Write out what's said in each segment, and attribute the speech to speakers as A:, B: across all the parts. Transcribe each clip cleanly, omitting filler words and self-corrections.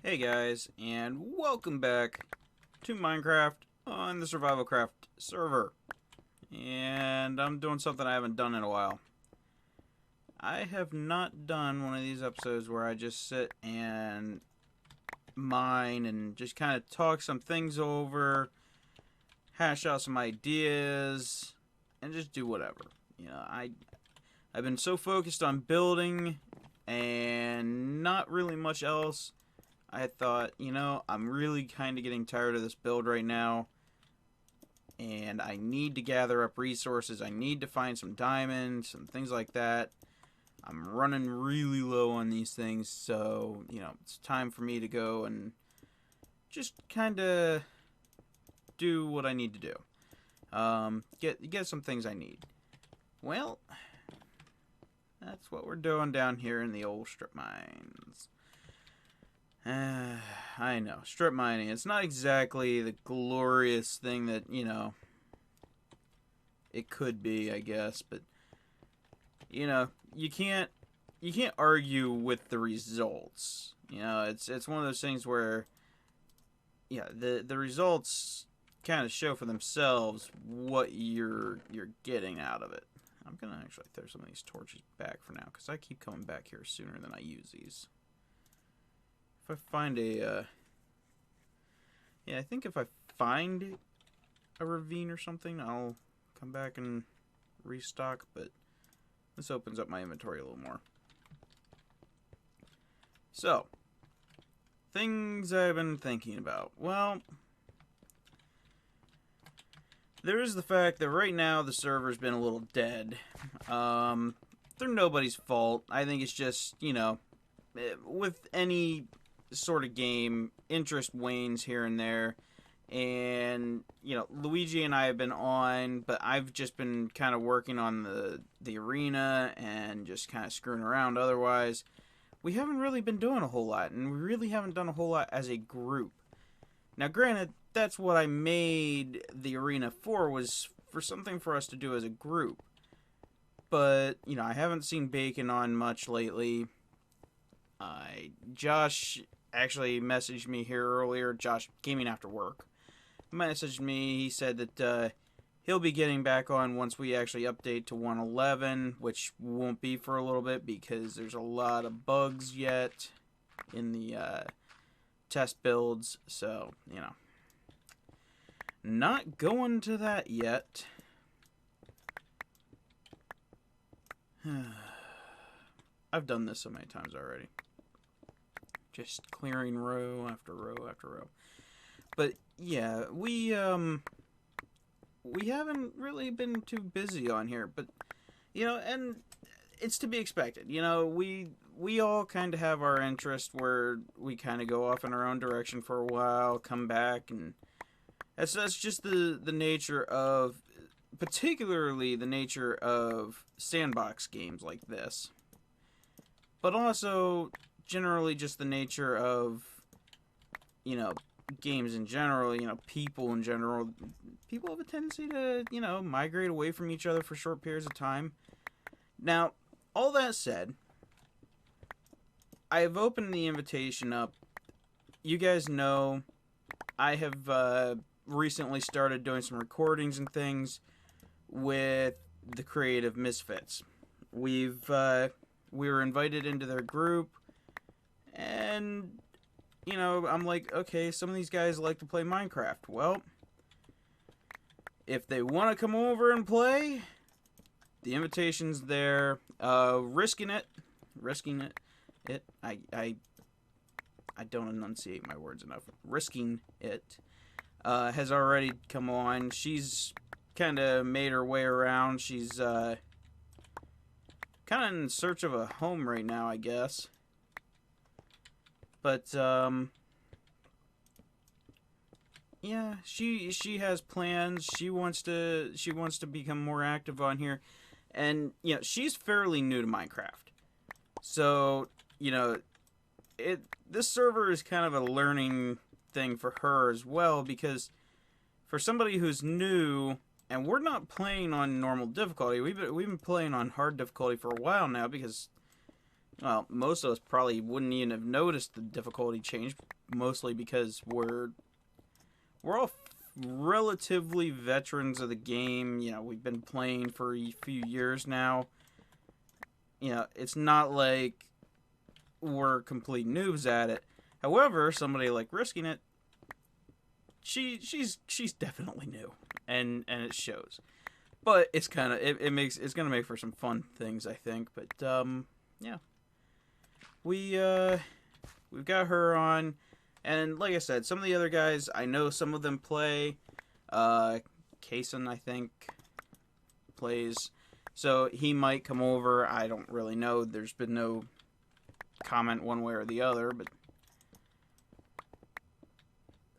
A: Hey guys, and welcome back to Minecraft on the SurvivalCraft server. And I'm doing something I haven't done in a while. I have not done one of these episodes where I just sit and mine and just kind of talk some things over, hash out some ideas, and just do whatever. You know, I've been so focused on building and not really much else. I thought, I'm really kind of getting tired of this build right now. And I need to gather up resources. I need to find some diamonds and things like that. I'm running really low on these things. So, it's time for me to go and just kind of do what I need to do. Get some things I need. Well, that's what we're doing down here in the old strip mines. I know, strip mining, it's not exactly the glorious thing that, it could be, I guess, but, you can't argue with the results. It's one of those things where, the results kind of show for themselves what you're getting out of it. I'm gonna actually throw some of these torches back for now, because I keep coming back here sooner than I use these. If I find I think if I find a ravine or something, I'll come back and restock, but this opens up my inventory a little more. So, things I've been thinking about. Well, there is the fact that right now the server's been a little dead. They're nobody's fault. I think it's just, with any sort of game, interest wanes here and there, and Luigi and I have been on, but I've just been kind of working on the arena and just kind of screwing around. Otherwise, we haven't really been doing a whole lot, and we really haven't done a whole lot as a group. Now granted, that's what I made the arena for, was for something for us to do as a group, but I haven't seen Bacon on much lately. Josh actually messaged me here earlier. Josh Gaming After Work messaged me. He said that he'll be getting back on once we actually update to 1.11, which won't be for a little bit because there's a lot of bugs yet in the test builds. So, not going to that yet. I've done this so many times already. Just clearing row after row after row. But yeah, we haven't really been too busy on here, but and it's to be expected. We all kind of have our interest where we kind of go off in our own direction for a while, come back, and that's just the nature of, particularly the nature of sandbox games like this. But also generally just the nature of, games in general, people in general. People have a tendency to, migrate away from each other for short periods of time. Now, all that said, I have opened the invitation up. You guys know I have recently started doing some recordings and things with the Creative Misfits. We were invited into their group. And, I'm like, okay, some of these guys like to play Minecraft. Well, if they want to come over and play, the invitation's there. Risking it. I don't enunciate my words enough. Risking it has already come on. She's kind of made her way around. She's kind of in search of a home right now, I guess. But yeah, she has plans. She wants to become more active on here, and she's fairly new to Minecraft. So this server is kind of a learning thing for her as well, because for somebody who's new, and we're not playing on normal difficulty. We've been playing on hard difficulty for a while now, because, well, most of us probably wouldn't even have noticed the difficulty change mostly because we're all relatively veterans of the game. You know, we've been playing for a few years now. You know, it's not like we're complete noobs at it. However, somebody like Risking It, she's definitely new, and it shows. But it's kind of it's gonna make for some fun things, I think. But yeah, we've got her on, and like I said, some of the other guys I know some of them play. Kason, I think, plays, so he might come over. I don't really know. There's been no comment one way or the other, but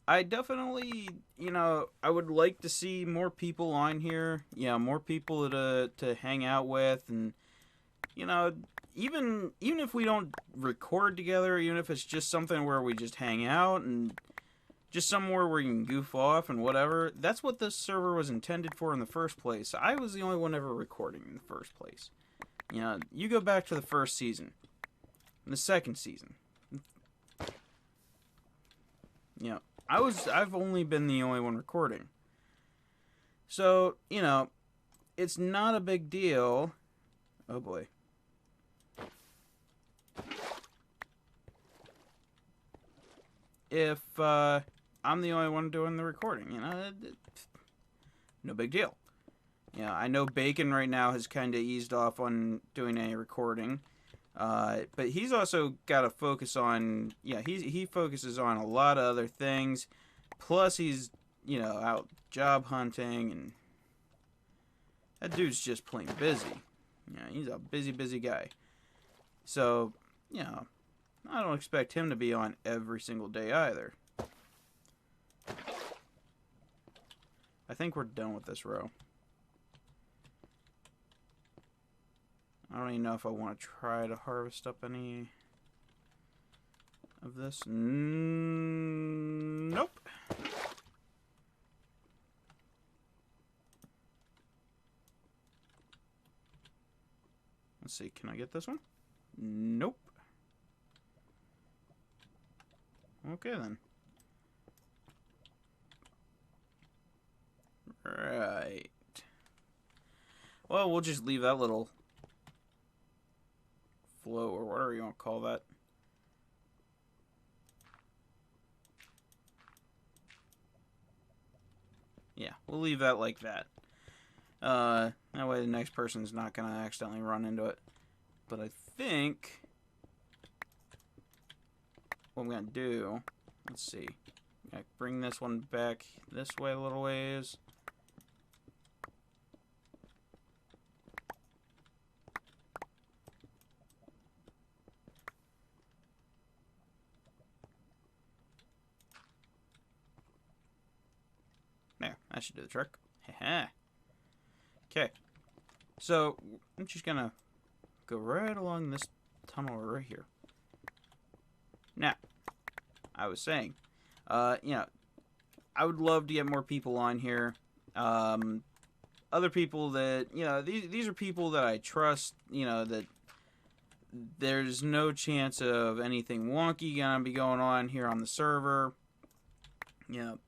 A: I definitely, you know, I would like to see more people on here. Yeah, more people to hang out with, and you know, even if we don't record together, even if it's just something where we just hang out and just somewhere where you can goof off and whatever. That's what this server was intended for in the first place. I was the only one ever recording in the first place. You know, you go back to the first season, the second season. You know, I've only been the only one recording. So, you know, it's not a big deal. Oh boy. If I'm the only one doing the recording, you know, no big deal. Yeah, I know Bacon right now has kind of eased off on doing any recording. But he's also got to focus on, yeah, he focuses on a lot of other things. Plus, he's, you know, out job hunting, and that dude's just plain busy. Yeah, he's a busy guy. So, you know, I don't expect him to be on every single day either. I think we're done with this row. I don't even know if I want to try to harvest up any of this. Nope. Let's see, can I get this one? Nope. Okay then. Right. Well, we'll just leave that little flow, or whatever you want to call that. Yeah, we'll leave that like that. That way the next person's not going to accidentally run into it. But I think what I'm going to do, let's see. I bring this one back this way a little ways. There, that should do the trick. Okay, so I'm just gonna go right along this tunnel right here. Now, I was saying, you know, I would love to get more people on here. Other people that, you know, these are people that I trust, you know, that there's no chance of anything wonky gonna be going on here on the server. You know,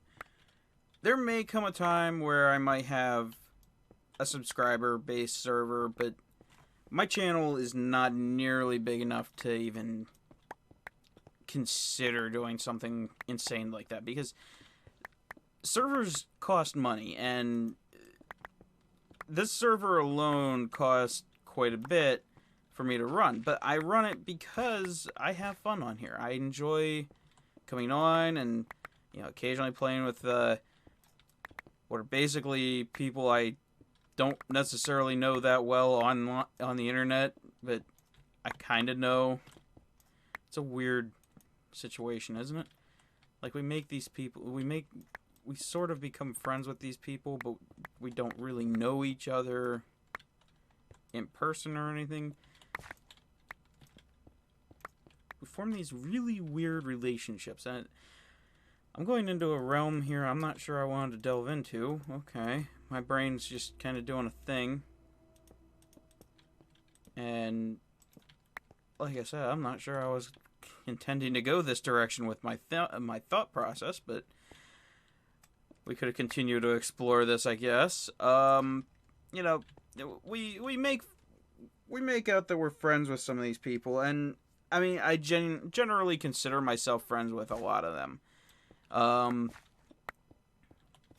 A: there may come a time where I might have a subscriber-based server, but my channel is not nearly big enough to even consider doing something insane like that, because servers cost money, and this server alone costs quite a bit for me to run, but I run it because I have fun on here. I enjoy coming on and, you know, occasionally playing with what are basically people I don't necessarily know that well on the internet, but I kind of know. It's a weird situation, isn't it? Like, we make these people, we sort of become friends with these people, but we don't really know each other in person or anything. We form these really weird relationships, and I'm going into a realm here I'm not sure I wanted to delve into. Okay, my brain's just kind of doing a thing. And like I said, I'm not sure I was intending to go this direction with my thought process, but we could have continued to explore this, I guess. You know, we make out that we're friends with some of these people, and I mean, I generally consider myself friends with a lot of them.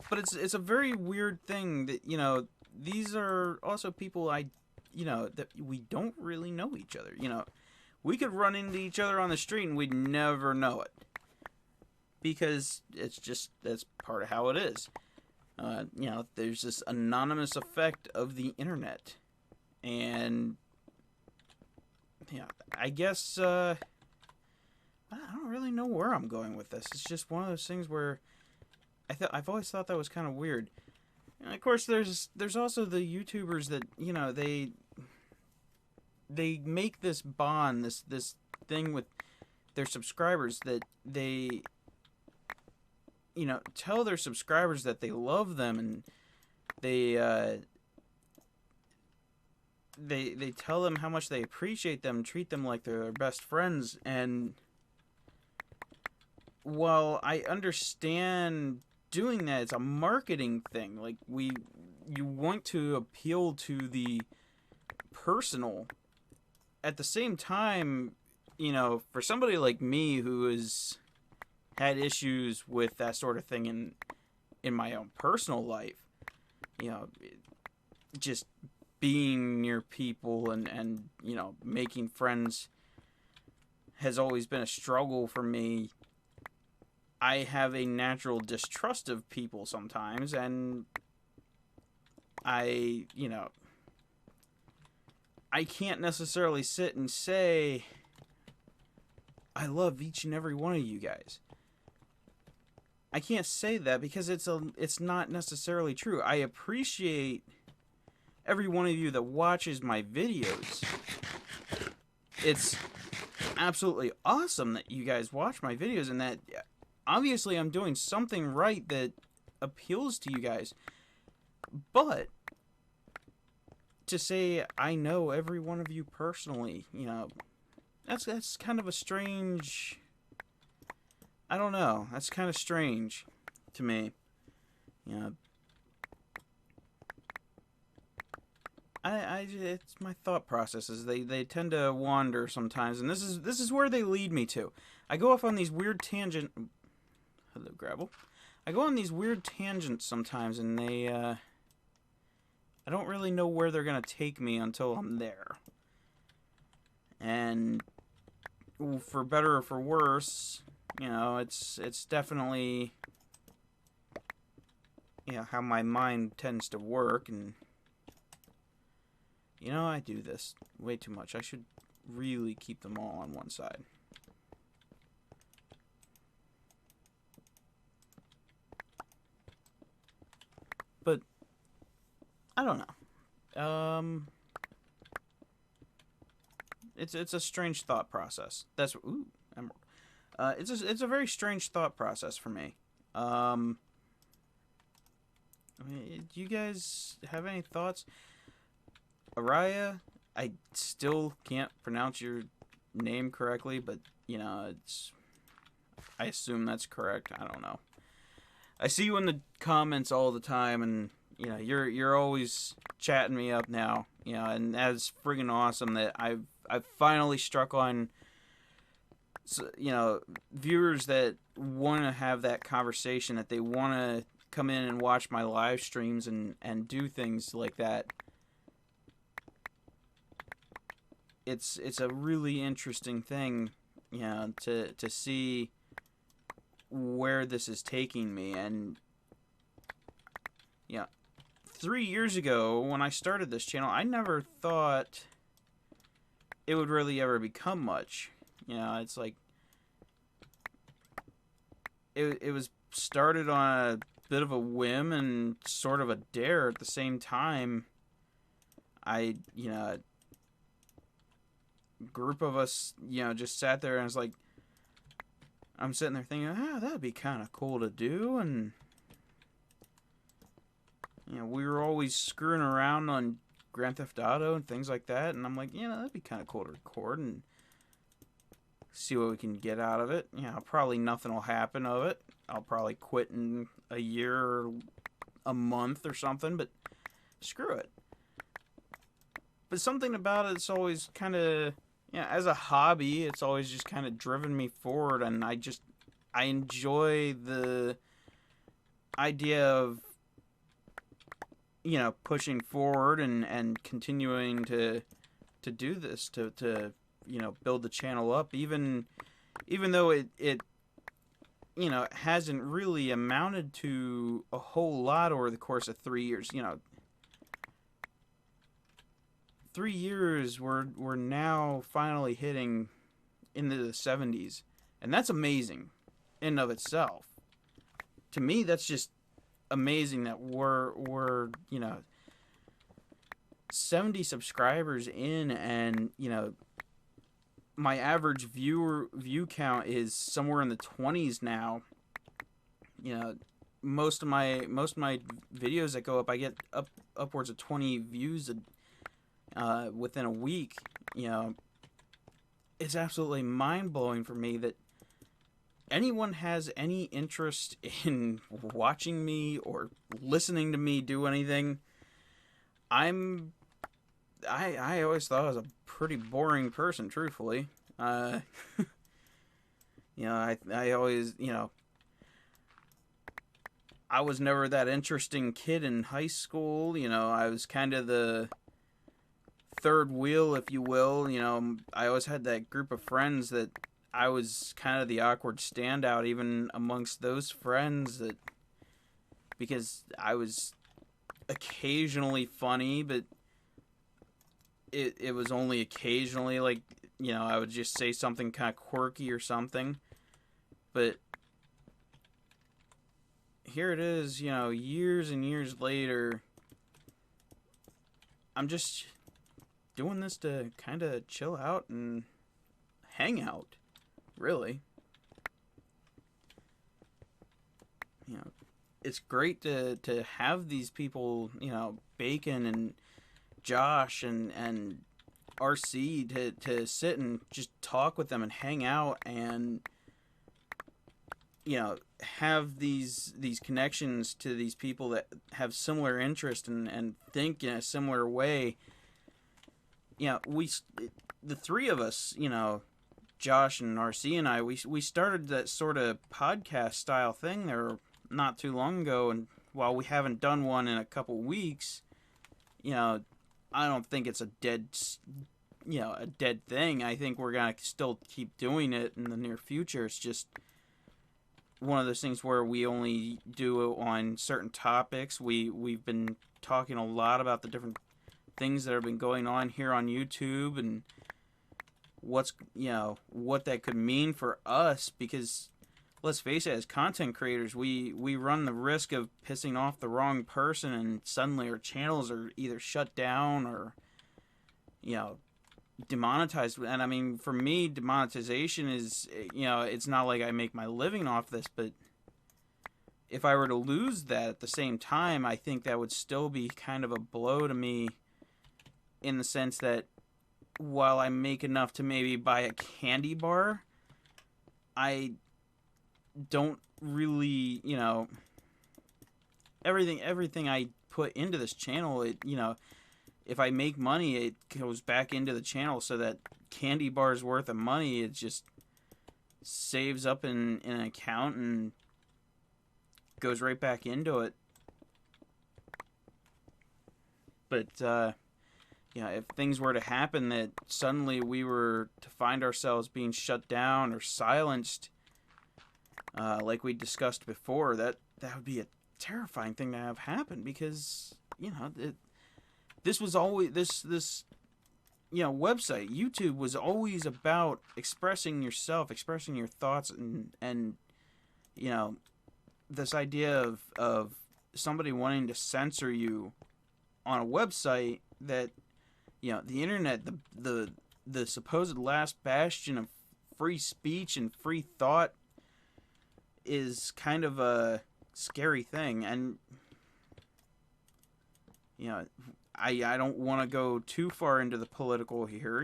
A: But it's a very weird thing that, you know, these are also people that we don't really know each other. You know, we could run into each other on the street and we'd never know it. Because that's part of how it is. You know, there's this anonymous effect of the internet. And, yeah, I guess, I don't really know where I'm going with this. It's just one of those things where I've always thought that was kind of weird. And of course, there's also the YouTubers that, you know, they make this bond, this thing with their subscribers, that they, you know, tell their subscribers that they love them, and they tell them how much they appreciate them, treat them like they're their best friends. And while I understand doing that, it's a marketing thing. Like, you want to appeal to the personal. At the same time, you know, for somebody like me who has had issues with that sort of thing in my own personal life, you know, just being near people and you know, making friends has always been a struggle for me. I have a natural distrust of people sometimes, and I can't necessarily sit and say I love each and every one of you guys. I can't say that because it's not necessarily true. I appreciate every one of you that watches my videos. It's absolutely awesome that you guys watch my videos, and that obviously I'm doing something right that appeals to you guys. But to say I know every one of you personally, you know, that's kind of a strange, I don't know, that's kind of strange to me. You know, it's my thought processes. They tend to wander sometimes, and this is where they lead me to. I go off on these weird tangents. Hello, Gravel. I go on these weird tangents sometimes, and I don't really know where they're gonna take me until I'm there. And for better or for worse, you know, it's definitely, you know, how my mind tends to work. And you know, I do this way too much. I should really keep them all on one side. But I don't know. It's a strange thought process. That's emerald. It's a very strange thought process for me. I mean, do you guys have any thoughts? Araya, I still can't pronounce your name correctly, but you know, I assume that's correct. I don't know. I see you in the comments all the time, and you know, you're always chatting me up now. You know, and that's friggin' awesome that I've finally struck on, you know, viewers that want to have that conversation, that they want to come in and watch my live streams and do things like that. It's a really interesting thing, you know, to see where this is taking me. And yeah, 3 years ago when I started this channel, I never thought it would really ever become much. You know, it's like it was started on a bit of a whim and sort of a dare at the same time. You know, a group of us, you know, just sat there, and it's like, I'm sitting there thinking, that'd be kind of cool to do. And you know, we were always screwing around on Grand Theft Auto and things like that, and I'm like, you know, that'd be kind of cool to record. And see what we can get out of it. Probably nothing will happen of it. I'll probably quit in a year or a month or something, but screw it. But something about it's always kind of, as a hobby, it's always just kind of driven me forward, and I enjoy the idea of, pushing forward and continuing to do this, to build the channel up, even though it hasn't really amounted to a whole lot over the course of 3 years. 3 years, we're now finally hitting into the 70s, and that's amazing in and of itself. To me, that's just amazing that we're 70 subscribers in, and my average view count is somewhere in the 20s now. Most of my videos that go up, I get upwards of 20 views within a week. It's absolutely mind-blowing for me that anyone has any interest in watching me or listening to me do anything. I always thought I was a pretty boring person, truthfully. I always, I was never that interesting kid in high school. I was kind of the third wheel, if you will. I always had that group of friends that I was kind of the awkward standout, even amongst those friends, because I was occasionally funny, but it was only occasionally. Like, I would just say something kind of quirky or something. But here it is, years and years later, I'm just doing this to kind of chill out and hang out, really. It's great to have these people, Bacon and Josh and RC, to sit and just talk with them and hang out and have these connections to these people that have similar interest and think in a similar way. The three of us, Josh and RC and I, we started that sort of podcast style thing there not too long ago, and while we haven't done one in a couple weeks, I don't think it's a dead thing. I think we're gonna still keep doing it in the near future. It's just one of those things where we only do it on certain topics. We've been talking a lot about the different things that have been going on here on YouTube and what that could mean for us, because let's face it, as content creators, we run the risk of pissing off the wrong person, and suddenly our channels are either shut down or demonetized. And I mean, for me, demonetization is, it's not like I make my living off this, but if I were to lose that at the same time, I think that would still be kind of a blow to me, in the sense that while I make enough to maybe buy a candy bar, I don't really, everything I put into this channel, if I make money, it goes back into the channel, so that candy bar's worth of money, it just saves up in an account and goes right back into it. But, if things were to happen that suddenly we were to find ourselves being shut down or silenced, like we discussed before, that would be a terrifying thing to have happen, because, this was always, this website, YouTube, was always about expressing yourself, expressing your thoughts, and this idea of somebody wanting to censor you on a website that, the internet, the supposed last bastion of free speech and free thought, is kind of a scary thing. And I don't want to go too far into the political here.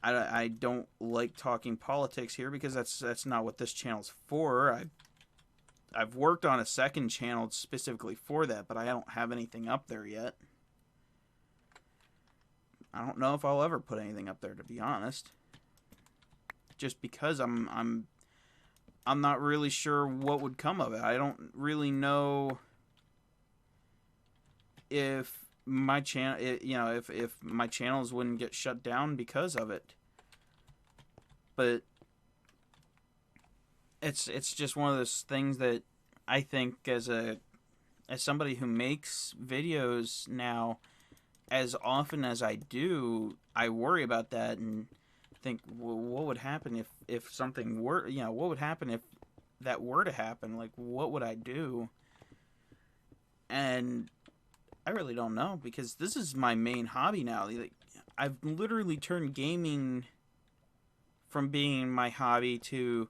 A: I don't like talking politics here because that's not what this channel's for. I've worked on a second channel specifically for that, but I don't have anything up there yet. I don't know if I'll ever put anything up there, to be honest. Just because I'm not really sure what would come of it. I don't really know if my channel, if my channels wouldn't get shut down because of it. But it's just one of those things that I think as somebody who makes videos now, as often as I do, I worry about that and think, well, what would happen if something were, what would happen if that were to happen? Like, what would I do? And I really don't know, because this is my main hobby now. Like, I've literally turned gaming from being my hobby to,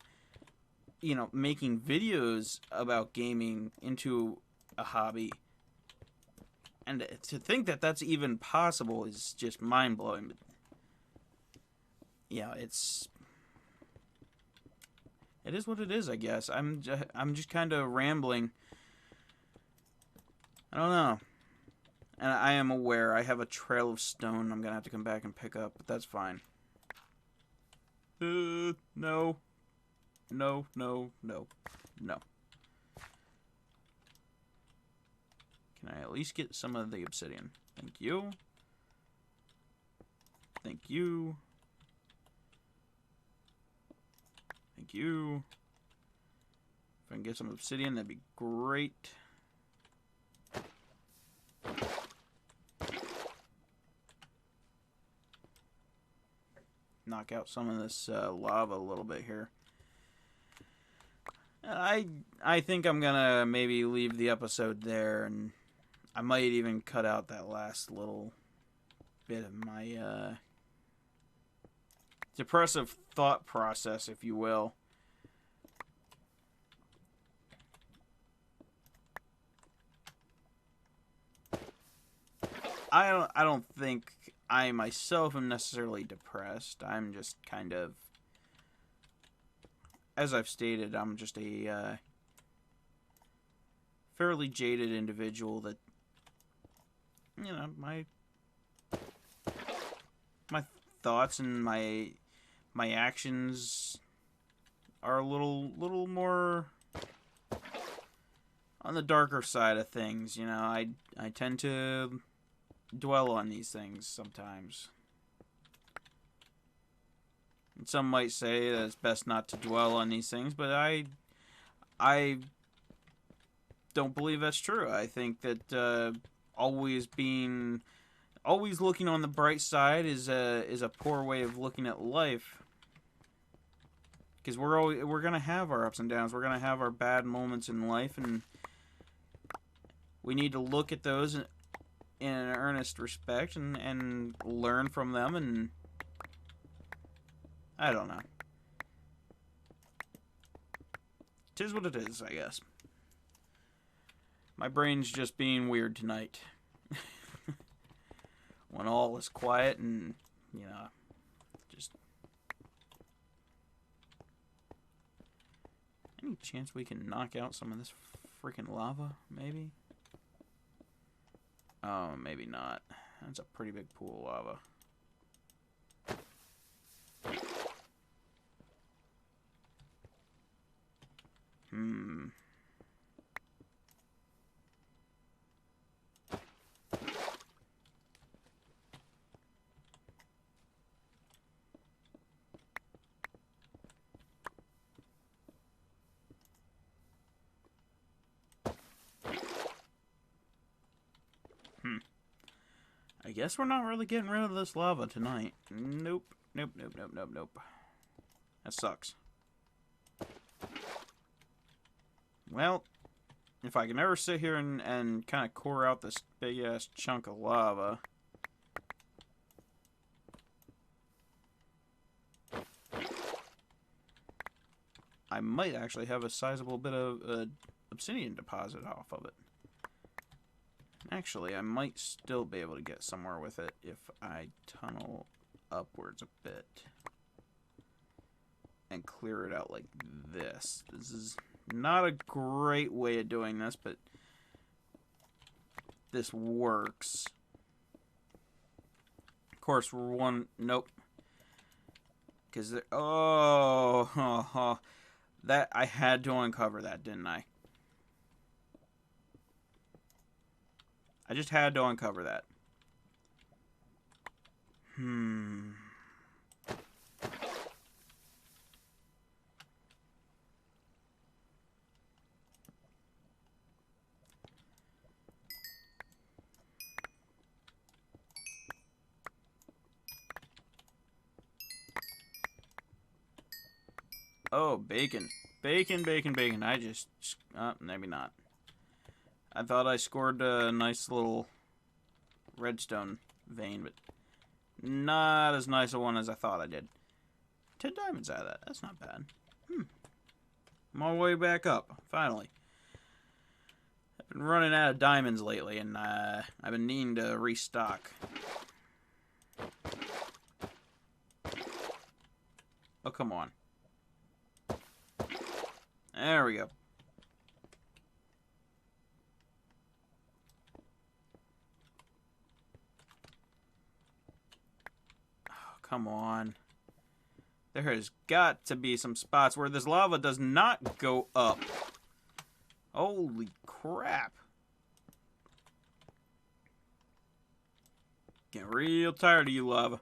A: making videos about gaming into a hobby. And to think that that's even possible is just mind-blowing. But, it is what it is, I guess. I'm just kind of rambling. I don't know. And I am aware I have a trail of stone I'm going to have to come back and pick up, but that's fine. No. No, no, no, no. Can I at least get some of the obsidian? Thank you. Thank you. Thank you. If I can get some obsidian, that'd be great. Knock out some of this lava a little bit here. I think I'm gonna maybe leave the episode there, and I might even cut out that last little bit of my depressive thought process, if you will. I don't think I myself am necessarily depressed. I'm just kind of, as I've stated, I'm just a fairly jaded individual that, my thoughts and my actions are a little more on the darker side of things. I tend to dwell on these things sometimes. And some might say that it's best not to dwell on these things, but I don't believe that's true. I think that always looking on the bright side is a poor way of looking at life. Because we're gonna have our ups and downs. We're gonna have our bad moments in life, and we need to look at those in an earnest respect and learn from them, and I don't know. 'Tis what it is, I guess. My brain's just being weird tonight. When all is quiet and, just... Any chance we can knock out some of this freaking lava, maybe? Oh, maybe not. That's a pretty big pool of lava. I guess we're not really getting rid of this lava tonight. Nope. Nope. That sucks. Well, if I can ever sit here and kind of core out this big-ass chunk of lava... I might actually have a sizable bit of obsidian deposit off of it. Actually, I might still be able to get somewhere with it if I tunnel upwards a bit. And clear it out like this. This is not a great way of doing this, but this works. Of course, we're one... Nope. Because... Oh, that... I had to uncover that, didn't I? I just had to uncover that. Oh, bacon. Bacon, bacon, bacon. I just... maybe not. I thought I scored a nice little redstone vein, but not as nice a one as I thought I did. 10 diamonds out of that. That's not bad. I'm all the way back up, finally. I've been running out of diamonds lately, and I've been needing to restock. Oh, come on. There we go. Oh, come on. There has got to be some spots where this lava does not go up. Holy crap. Getting real tired of you, lava.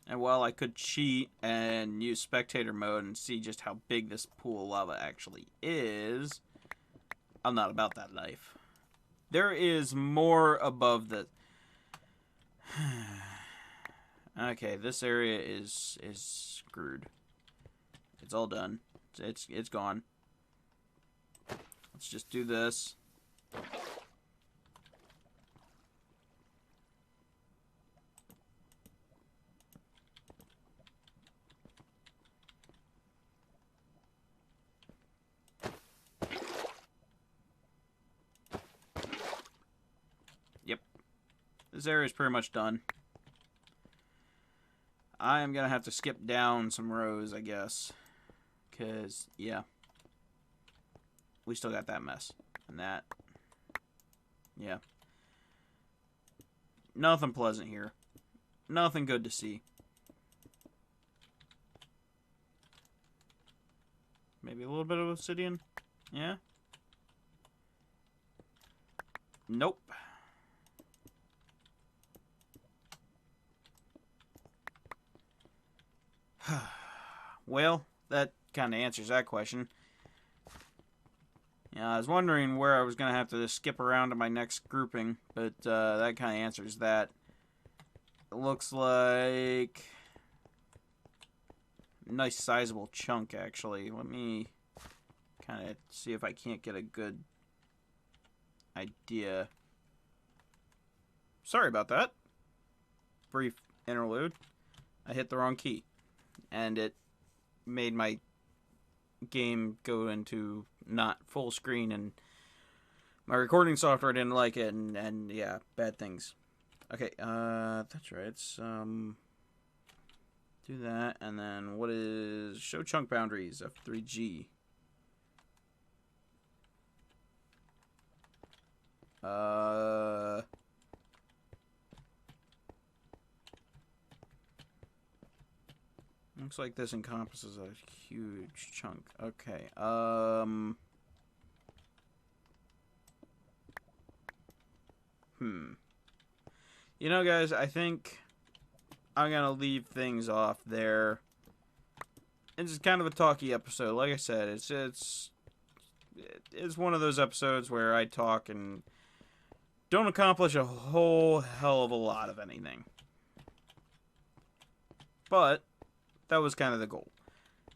A: And while I could cheat and use spectator mode and see just how big this pool of lava actually is, I'm not about that life. There is more above the... Okay, this area is screwed. It's all done. It's gone. Let's just do this. This area is pretty much done. I am going to have to skip down some rows, I guess. Because, yeah. We still got that mess. And that. Yeah. Nothing pleasant here. Nothing good to see. Maybe a little bit of obsidian? Yeah? Nope. Well, that kind of answers that question. Yeah, I was wondering where I was going to have to just skip around to my next grouping, but that kind of answers that. It looks like a nice sizable chunk, actually. Let me kind of see if I can't get a good idea. Sorry about that. Brief interlude. I hit the wrong key. And it made my game go into not full screen, and my recording software didn't like it, and yeah, bad things. Okay, that's right. Let's do that, and then what is show chunk boundaries F3G? Looks like this encompasses a huge chunk. Okay, You know, guys, I think I'm gonna leave things off there. It's kind of a talky episode. Like I said, it's one of those episodes where I talk and don't accomplish a whole hell of a lot of anything. But that was kind of the goal.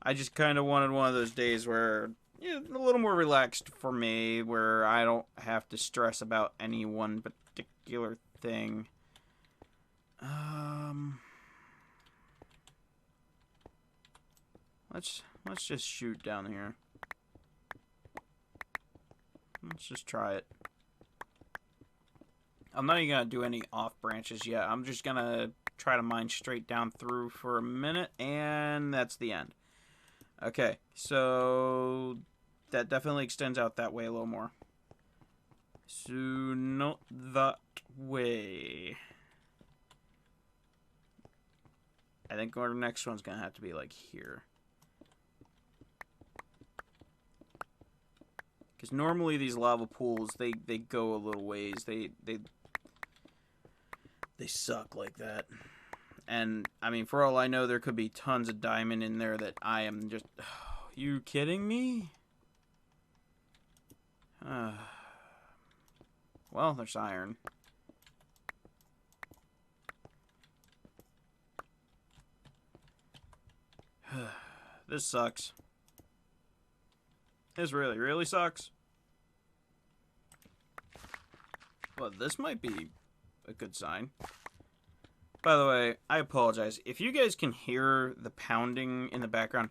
A: I just kind of wanted one of those days where, you know, a little more relaxed for me, where I don't have to stress about any one particular thing. Let's just shoot down here. Let's just try it. I'm not even gonna do any off branches yet. I'm just gonna try to mine straight down through for a minute, and that's the end. Okay, so that definitely extends out that way a little more. So not that way. I think our next one's gonna have to be like here. Because normally these lava pools, they go a little ways. They suck like that. And, I mean, for all I know, there could be tons of diamond in there that I am just... Oh, you kidding me? Well, there's iron. This sucks. This really, really sucks. Well, this might be a good sign. By the way, I apologize. If you guys can hear the pounding in the background,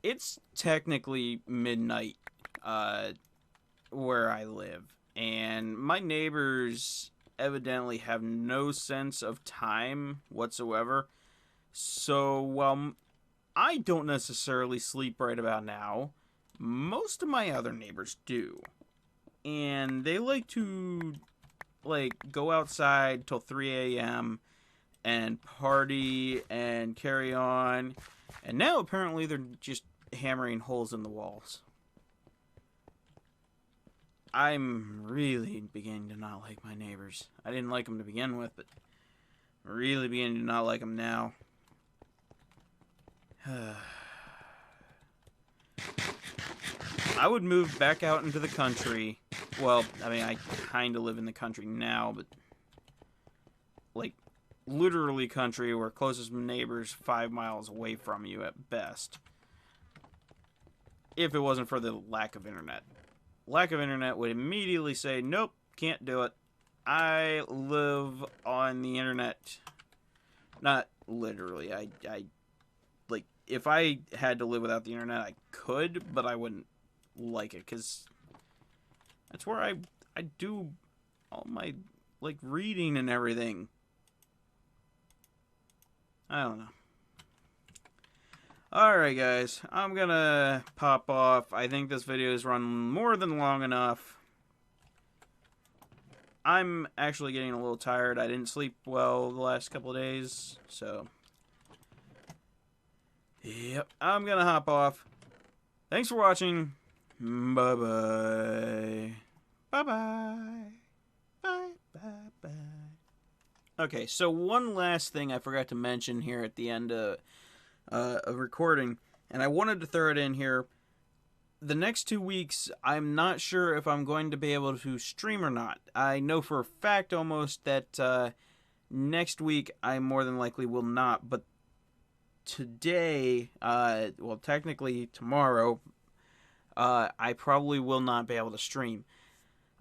A: it's technically midnight where I live. And my neighbors evidently have no sense of time whatsoever. So, while I don't necessarily sleep right about now, most of my other neighbors do. And they like to, go outside till 3 a.m., and party and carry on. And now apparently they're just hammering holes in the walls. I'm really beginning to not like my neighbors. I didn't like them to begin with, but I'm really beginning to not like them now. I would move back out into the country. Well, I mean, I kind of live in the country now, but literally country where closest neighbor's 5 miles away from you at best. If it wasn't for the lack of internet. Lack of internet would immediately say, nope, can't do it. I live on the internet. Not literally. I if I had to live without the internet, I could, but I wouldn't like it, because that's where I do all my, reading and everything. I don't know. Alright, guys. I'm gonna pop off. I think this video has run more than long enough. I'm actually getting a little tired. I didn't sleep well the last couple of days, so... Yep, I'm gonna hop off. Thanks for watching. Bye-bye. Bye-bye. Bye-bye-bye. Okay, so one last thing I forgot to mention here at the end of recording, and I wanted to throw it in here. The next 2 weeks, I'm not sure if I'm going to be able to stream or not. I know for a fact almost that next week I more than likely will not, but today, well, technically tomorrow, I probably will not be able to stream.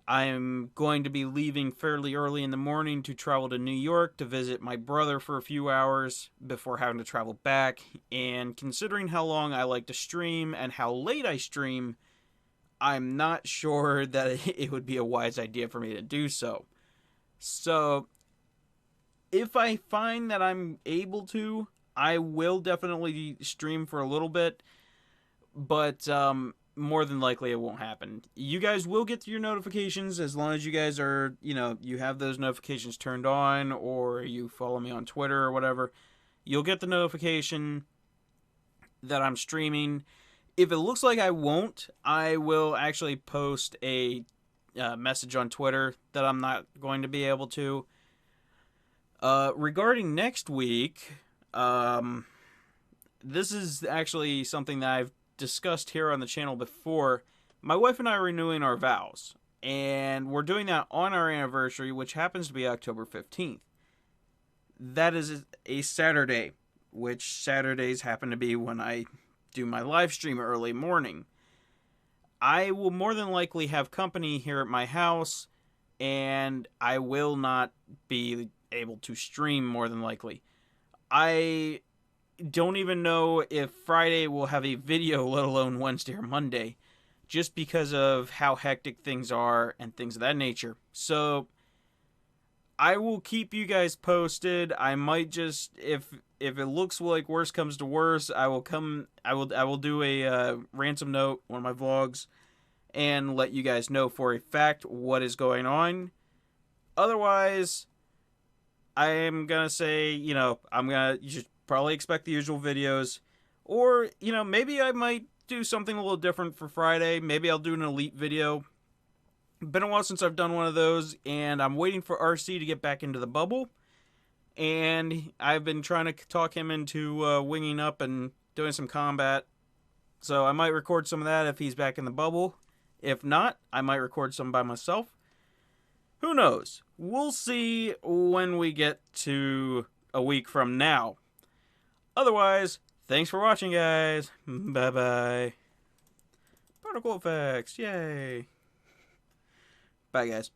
A: I'm going to be leaving fairly early in the morning to travel to New York to visit my brother for a few hours before having to travel back. And considering how long I like to stream and how late I stream, I'm not sure that it would be a wise idea for me to do so. So, if I find that I'm able to, I will definitely stream for a little bit. But, more than likely it won't happen. You guys will get your notifications as long as you guys are, you have those notifications turned on, or you follow me on Twitter or whatever. You'll get the notification that I'm streaming. If it looks like I won't, I will actually post a message on Twitter that I'm not going to be able to. Regarding next week, this is actually something that I've discussed here on the channel before. My wife and I are renewing our vows, and we're doing that on our anniversary, which happens to be October 15th. That is a Saturday, which Saturdays happen to be when I do my live stream early morning. I will more than likely have company here at my house, and I will not be able to stream more than likely. don't even know if Friday will have a video, let alone Wednesday or Monday, just because of how hectic things are and things of that nature. So I will keep you guys posted. I might just, if it looks like worse comes to worse, I will do a ransom note, one of my vlogs, and let you guys know for a fact what is going on. Otherwise, I am gonna say, you should probably expect the usual videos, or maybe I might do something a little different for Friday. Maybe I'll do an elite video. Been a while since I've done one of those, and I'm waiting for RC to get back into the bubble. And I've been trying to talk him into winging up and doing some combat. So I might record some of that if he's back in the bubble. If not, I might record some by myself. Who knows? We'll see when we get to a week from now. Otherwise, thanks for watching, guys. Bye-bye. Particle effects. Yay. Bye, guys.